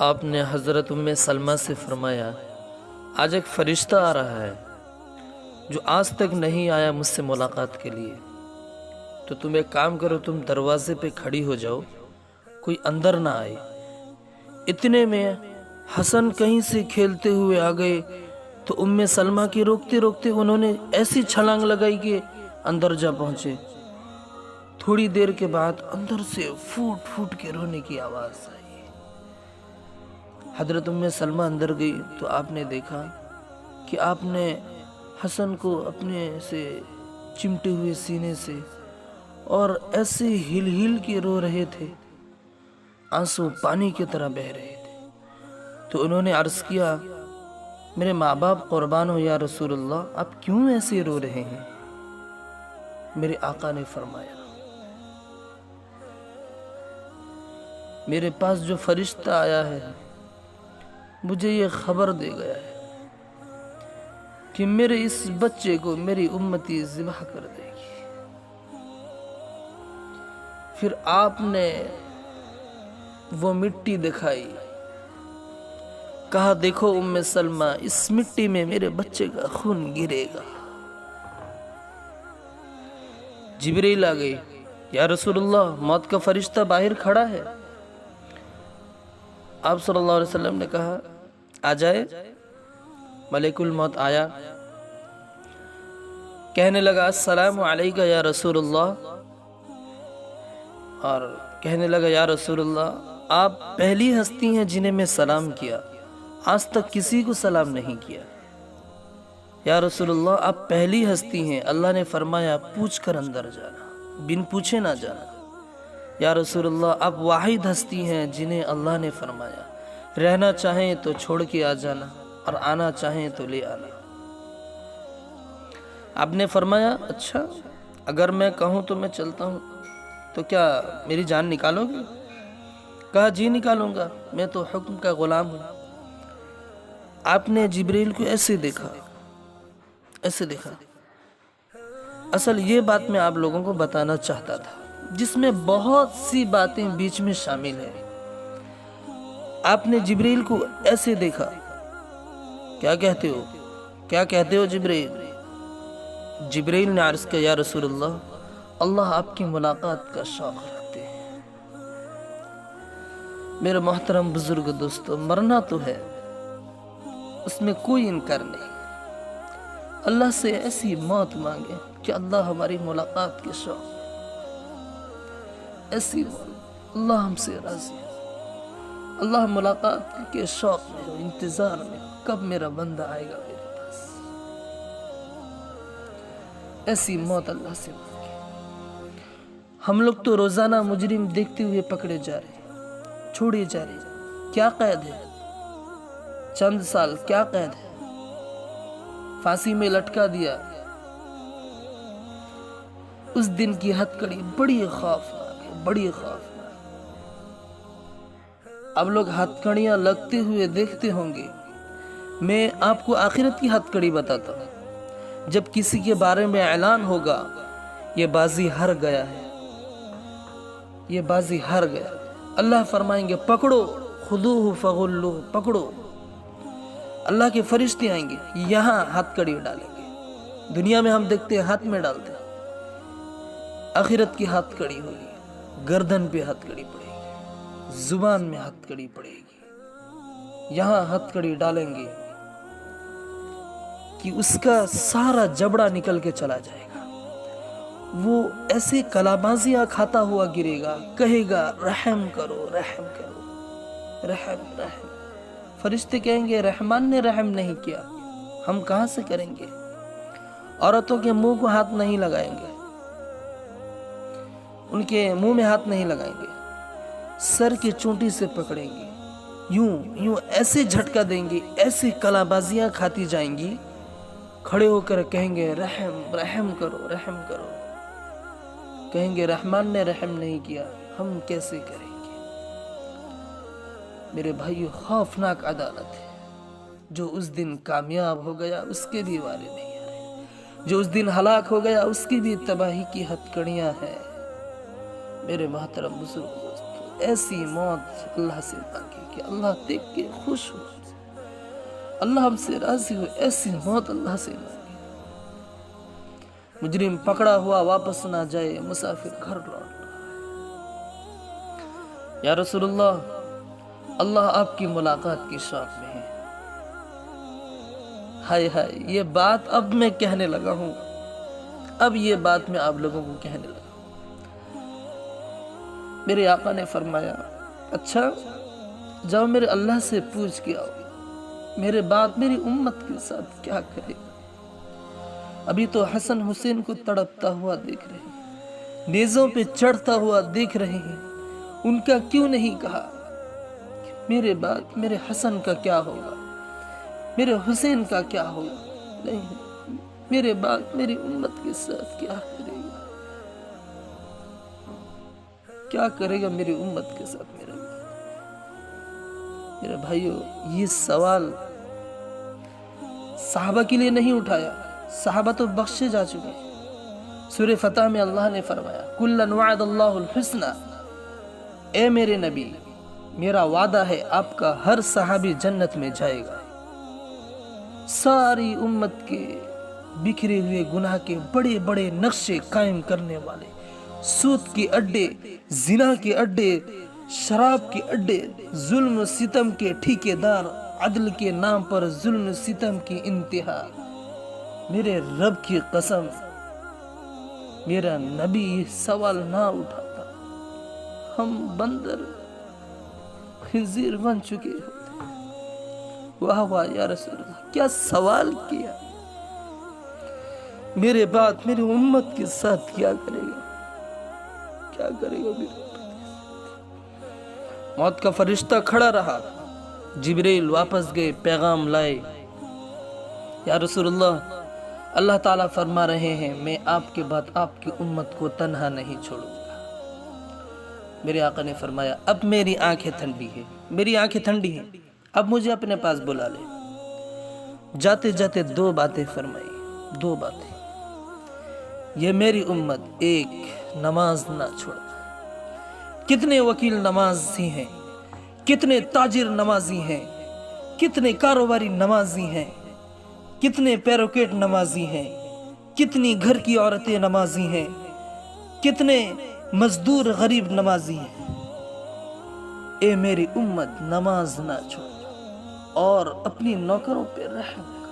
آپ نے حضرت ام سلمہ سے فرمایا آج ایک فرشتہ آ رہا ہے جو آج تک نہیں آیا مجھ سے ملاقات کے لیے، تو تم ایک کام کرو، تم دروازے پہ کھڑی ہو جاؤ، کوئی اندر نہ آئے۔ اتنے میں حسن کہیں سے کھیلتے ہوئے آ گئے تو ام سلمہ کی روکتے روکتے انہوں نے ایسی چھلانگ لگائی کہ اندر جا پہنچے۔ تھوڑی دیر کے بعد اندر سے پھوٹ پھوٹ کے رونے کی آواز آئی۔ حضرت ام سلمہ اندر گئی تو آپ نے دیکھا کہ آپ نے حسن کو اپنے سے چمٹے ہوئے سینے سے اور ایسے ہل ہل کے رو رہے تھے، آنسو پانی کی طرح بہ رہے تھے۔ تو انہوں نے عرض کیا میرے ماں باپ قربان ہو یا رسول اللہ، آپ کیوں ایسے رو رہے ہیں؟ میرے آقا نے فرمایا میرے پاس جو فرشتہ آیا ہے مجھے یہ خبر دے گیا ہے کہ میرے اس بچے کو میری امتی ذبح کر دے گی۔ پھر آپ نے وہ مٹی دکھائی، کہا دیکھو ام سلمہ، اس مٹی میں میرے بچے کا خون گرے گا۔ جبریل آ گئی، یا رسول اللہ موت کا فرشتہ باہر کھڑا ہے۔ آپ صلی اللہ علیہ وسلم نے کہا آ جائے۔ ملک الموت آیا، کہنے لگا السلام علیکہ یا رسول اللہ، اور کہنے لگا یا رسول اللہ آپ پہلی ہستی ہیں جنہیں میں سلام کیا، آج تک کسی کو سلام نہیں کیا۔ یا رسول اللہ آپ پہلی ہستی ہیں، اللہ نے فرمایا پوچھ کر اندر جانا، بن پوچھے نہ جانا۔ یا رسول اللہ آپ واحد ہستی ہیں جنہیں اللہ نے فرمایا رہنا چاہیں تو چھوڑ کے آ جانا اور آنا چاہیں تو لے آنا۔ آپ نے فرمایا اچھا اگر میں کہوں تو میں چلتا ہوں، تو کیا میری جان نکالو گے؟ کہا جی نکالوں گا، میں تو حکم کا غلام ہوں۔ آپ نے جبریل کو ایسے دیکھا، ایسے دیکھا۔ اصل یہ بات میں آپ لوگوں کو بتانا چاہتا تھا جس میں بہت سی باتیں بیچ میں شامل ہیں۔ آپ نے جبریل کو ایسے دیکھا، کیا کہتے ہو، کیا کہتے ہو جبریل؟ جبریل نے عرض کیا یا رسول اللہ، اللہ آپ کی ملاقات کا شوق رکھتے ہیں۔ میرے محترم بزرگ دوستو، مرنا تو ہے، اس میں کوئی انکار نہیں۔ اللہ سے ایسی موت مانگے کہ اللہ ہماری ملاقات کے شوق، ایسی موت اللہ ہم سے راضی ہے، اللہ ملاقات کے شوق میں، انتظار میں، کب میرا بندہ آئے گا میرے پاس، ایسی موت اللہ سے مانگے۔ ہم لوگ تو روزانہ مجرم دیکھتے ہوئے پکڑے جا رہے ہیں، چھوڑے جا رہے ہیں، کیا قید ہے؟ چند سال کیا قید ہے؟ پھانسی میں لٹکا دیا۔ اس دن کی ہتکڑی بڑی خوفناک ہے، بڑی خوفناک۔ اب لوگ ہتکڑیاں لگتے ہوئے دیکھتے ہوں گے، میں آپ کو آخرت کی ہتکڑی بتاتا ہوں۔ جب کسی کے بارے میں اعلان ہوگا یہ بازی ہار گیا ہے، یہ بازی ہار گیا، اللہ فرمائیں گے پکڑو، خذوہ فغلوہ، پکڑو۔ اللہ کے فرشتے آئیں گے، یہاں ہتکڑی ڈالیں گے۔ دنیا میں ہم دیکھتے ہیں ہاتھ میں ڈالتے ہیں، آخرت کی ہتکڑی ہوگی، گردن پہ ہتکڑی پڑے گی، زبان میں ہتکڑی پڑے گی، یہاں ہتکڑی ڈالیں گے کہ اس کا سارا جبڑا نکل کے چلا جائے گا۔ وہ ایسے کلامازیاں کھاتا ہوا گرے گا، کہے گا رحم کرو، رحم کرو، رحم رحم۔ فرشتے کہیں گے رحمان نے رحم نہیں کیا، ہم کہاں سے کریں گے؟ عورتوں کے منہ کو ہاتھ نہیں لگائیں گے، ان کے منہ میں ہاتھ نہیں لگائیں گے، سر کی چونٹی سے پکڑیں گے، یوں یوں ایسے جھٹکا دیں گے، ایسے کلابازیاں کھاتی جائیں گی، کھڑے ہو کر کہیں گے رحم رحم کرو، رحم کرو۔ کہیں گے رحمان نے رحم نہیں کیا، ہم کیسے کریں گے؟ میرے بھائیو، خوفناک عدالت ہے۔ جو اس دن کامیاب ہو گیا اس کے بھی والے نہیں آ رہے، جو اس دن ہلاک ہو گیا اس کی بھی تباہی کی ہتکڑیاں ہیں۔ میرے محترم بزرگ دوستو، ایسی موت اللہ سے مانگے کہ اللہ دیکھ کے خوش ہو، اللہ ہم سے راضی ہو، ایسی موت اللہ سے مانگے۔ مجرم پکڑا ہوا واپس نہ جائے، مسافر گھر لوٹ۔ یا رسول اللہ آپ کی ملاقات کی شوق میں ہے۔ ہائے ہائے، یہ بات اب میں کہنے لگا ہوں، اب یہ بات میں آپ لوگوں کو کہنے لگا۔ میرے آقا نے فرمایا اچھا جاؤ میرے اللہ سے پوچھ کے آؤ، میرے بعد میری امت کے ساتھ کیا کرے۔ ابھی تو حسن حسین کو تڑپتا ہوا دیکھ رہے ہیں، نیزوں پہ چڑھتا ہوا دیکھ رہے ہیں، ان کا کیوں نہیں کہا کہ میرے بعد میرے حسن کا کیا ہوگا، میرے حسین کا کیا ہوگا؟ نہیں، میرے بعد میری امت کے ساتھ کیا کرے گا، کیا کرے گا میری امت کے ساتھ میرا میرے بھائیو، یہ سوال صحابہ کے لیے نہیں اٹھایا، صحابہ تو بخشے جا چکے ہیں۔ سورہ فتح میں اللہ نے فرمایا کُلًّا وعد اللہ الحسنى، اے میرے نبی میرا وعدہ ہے آپ کا ہر صحابی جنت میں جائے گا۔ ساری امت کے بکھرے ہوئے گناہ کے بڑے بڑے نقشے قائم کرنے والے، سود کے اڈے، زنا کے اڈے، شراب کے اڈے، ظلم و ستم کے ٹھیکیدار، عدل کے نام پر ظلم و ستم کی انتہا، میرے رب کی قسم میرا نبی یہ سوال نہ اٹھاتا، ہم بندر خنزیر بن چکے ہوتے۔ واہ واہ یا رسول اللہ، کیا سوال کیا، میرے بعد میری امت کے ساتھ کیا کرے گا، کیا کرے گا میرے موت کا فرشتہ کھڑا رہا، جبریل واپس گئے، پیغام لائے، یا رسول اللہ تعالیٰ فرما رہے ہیں میں آپ کے بعد آپ کی امت کو تنہا نہیں چھوڑوں گا۔ میرے آقا نے فرمایا اب میری آنکھیں ٹھنڈی ہیں، میری آنکھیں ٹھنڈی ہیں، اب مجھے اپنے پاس بلا لے۔ جاتے جاتے دو باتیں فرمائی، دو باتیں، یہ میری امت ایک نماز نہ چھوڑا۔ کتنے وکیل نمازی ہیں، کتنے تاجر نمازی ہیں، کتنے کاروباری نمازی ہیں، کتنے پیروکیٹ نمازی ہیں، کتنی گھر کی عورتیں نمازی ہیں، کتنے مزدور غریب نمازی ہیں۔ اے میری امت نماز نہ چھوڑ اور اپنی نوکروں پہ رحم کر،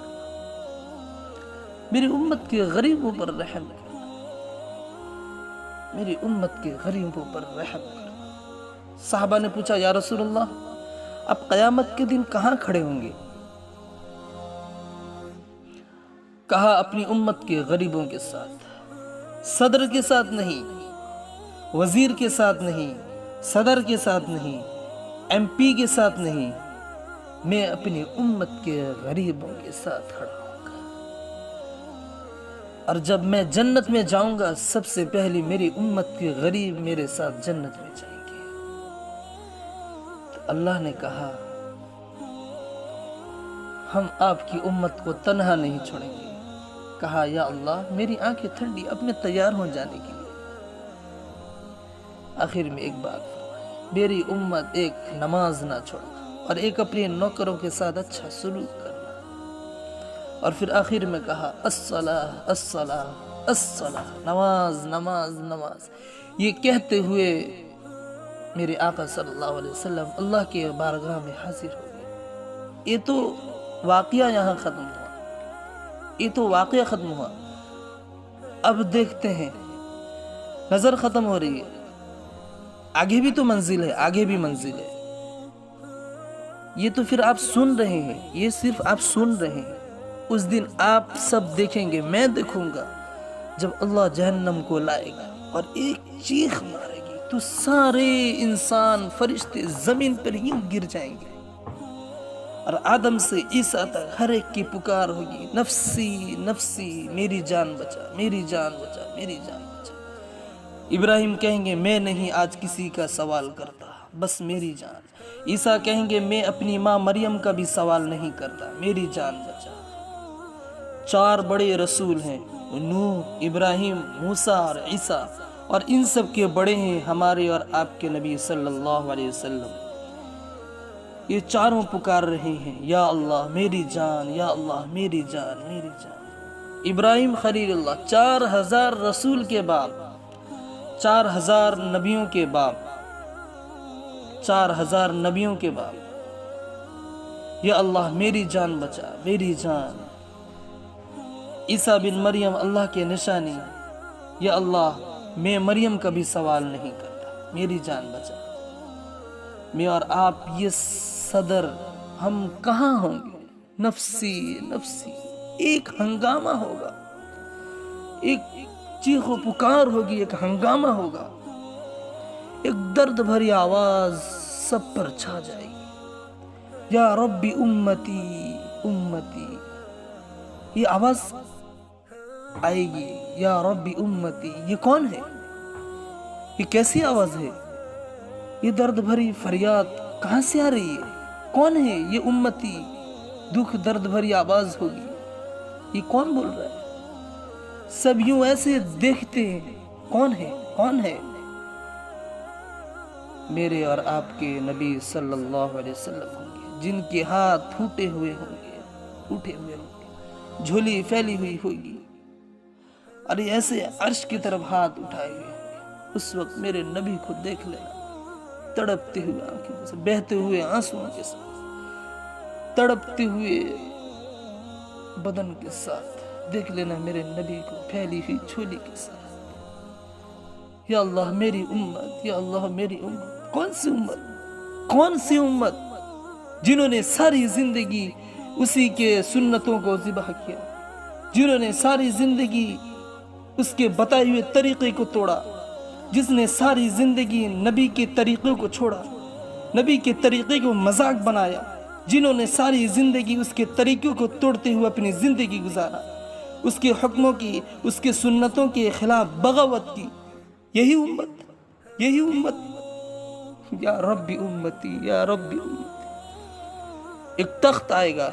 میری امت کے غریبوں پر رحم کر، میری امت کے غریبوں پر رحم کر۔ صحابہ نے پوچھا یا رسول اللہ اب قیامت کے دن کہاں کھڑے ہوں گے؟ کہا اپنی امت کے غریبوں کے ساتھ، صدر کے ساتھ نہیں، وزیر کے ساتھ نہیں، صدر کے ساتھ نہیں، ایم پی کے ساتھ نہیں، میں اپنی امت کے غریبوں کے ساتھ کھڑا ہوں گا، اور جب میں جنت میں جاؤں گا سب سے پہلی میری امت کے غریب میرے ساتھ جنت میں جائیں گے۔ تو اللہ نے کہا ہم آپ کی امت کو تنہا نہیں چھوڑیں گے۔ کہا یا اللہ میری آنکھیں ٹھنڈی، اب میں تیار ہو جانے کے لیے۔ آخر میں ایک بات فرمائی، میری امت ایک نماز نہ چھوڑنا اور ایک اپنے نوکروں کے ساتھ اچھا سلوک کرنا، اور پھر آخر میں کہا الصلاۃ الصلاۃ الصلاۃ، نماز نماز نماز۔ یہ کہتے ہوئے میرے آقا صلی اللہ علیہ وسلم اللہ کے بارگاہ میں حاضر ہو گئے۔ یہ تو واقعہ یہاں ختم ہوا، یہ تو واقعہ ختم ہوا، اب دیکھتے ہیں، نظر ختم ہو رہی ہے، آگے بھی تو منزل ہے، آگے بھی منزل ہے۔ یہ تو پھر آپ سن رہے ہیں، یہ صرف آپ سن رہے ہیں، اس دن آپ سب دیکھیں گے، میں دیکھوں گا جب اللہ جہنم کو لائے گا اور ایک چیخ مارے گی تو سارے انسان فرشتے زمین پر یوں گر جائیں گے، اور آدم سے عیسیٰ تک ہر ایک کی پکار ہوگی نفسی نفسی، میری جان بچا، میری جان بچا، میری جان بچا۔ ابراہیم کہیں گے میں نہیں آج کسی کا سوال کرتا، بس میری جان۔ عیسیٰ کہیں گے میں اپنی ماں مریم کا بھی سوال نہیں کرتا، میری جان بچا۔ چار بڑے رسول ہیں، نوح، ابراہیم، موسیٰ اور عیسیٰ، اور ان سب کے بڑے ہیں ہمارے اور آپ کے نبی صلی اللہ علیہ وسلم۔ یہ چاروں پکار رہے ہیں یا اللہ میری جان، یا اللہ میری جان، میری جان۔ ابراہیم خلیل اللہ 4000 رسول کے باپ، 4000 نبیوں کے باپ، 4000 نبیوں کے باپ، یا اللہ میری جان بچا، میری جان۔ عیسیٰ بن مریم اللہ کے نشانی، یا اللہ میں مریم کا بھی سوال نہیں کرتا، میری جان بچا۔ میں اور آپ یہ صدر ہم کہاں ہوں گے؟ نفسی نفسی، ایک ہنگامہ ہوگا، ایک چیخ و پکار ہوگی، ایک ہنگامہ ہوگا، ایک درد بھری آواز سب پر چھا جائے گی، یا ربی امتی امتی، یہ آواز آئے گی، یا ربی امتی۔ یہ کون ہے؟ یہ کیسی آواز ہے؟ یہ درد بھری فریاد کہاں سے آ رہی ہے؟ کون ہے یہ امتی؟ دکھ درد بھری آواز ہوگی، یہ کون بول رہا ہے؟ سب یوں ایسے دیکھتے ہیں، کون ہے کون ہے؟ میرے اور آپ کے نبی صلی اللہ علیہ وسلم ہوں گے، جن کے ہاتھ پھوٹے ہوئے ہوں گے، ٹوٹے ہوئے ہوں گے، جھولی پھیلی ہوئی ہوگی، اور ایسے عرش کی طرف ہاتھ اٹھائے ہوئے ہوں گے۔ اس وقت میرے نبی کو دیکھ لینا، تڑپتے ہوئے آنکھوں سے، بہتے ہوئے آنسوؤں کے ساتھ، تڑپتے ہوئے بدن کے ساتھ دیکھ لینا میرے نبی کو پھیلی ہوئی جھولی کے ساتھ۔ یا اللہ میری امت، یا اللہ میری امت۔ کون سی امت؟ کون سی امت جنہوں نے ساری زندگی اسی کے سنتوں کو ذبح کیا، جنہوں نے ساری زندگی اس کے بتائے ہوئے طریقے کو توڑا، جس نے ساری زندگی نبی کے طریقوں کو چھوڑا، نبی کے طریقے کو مذاق بنایا، جنہوں نے ساری زندگی اس کے طریقوں کو توڑتے ہوئے اپنی زندگی گزارا، اس کے حکموں کی، اس کے سنتوں کے خلاف بغاوت کی۔ یہی امت، یہی امت۔ یا ربی امتی، یا ربی امتی۔ ایک تخت آئے گا،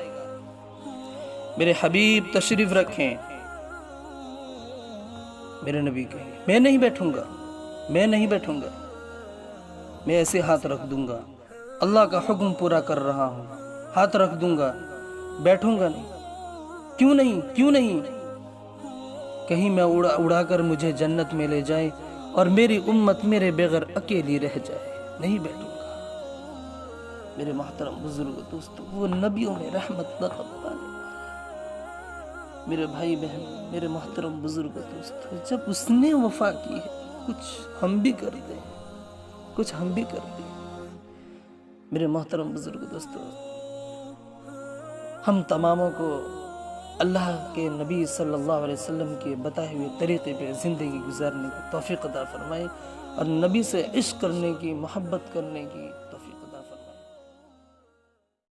میرے حبیب تشریف رکھیں، میرے نبی کہیں میں نہیں بیٹھوں گا، میں نہیں بیٹھوں گا، میں ایسے ہاتھ رکھ دوں گا، اللہ کا حکم پورا کر رہا ہوں، ہاتھ رکھ دوں گا، بیٹھوں گا نہیں۔ کیوں نہیں؟ کیوں نہیں؟ کہیں میں اڑا کر مجھے جنت میں لے جائے اور میری امت میرے بغیر اکیلی رہ جائے، نہیں بیٹھوں گا۔ میرے محترم بزرگ دوستو، وہ نبیوں میں رحمت لقب پانے والا، میرے بھائی بہن، میرے محترم بزرگ دوستو، جب اس نے وفا کی ہے، کچھ ہم بھی کر دیں، کچھ ہم بھی کر دیں۔ میرے محترم بزرگ دوستو، ہم تماموں کو اللہ کے نبی صلی اللہ علیہ وسلم کے بتائے ہوئے طریقے پہ زندگی گزارنے کی توفیق عطا فرمائے، اور نبی سے عشق کرنے کی، محبت کرنے کی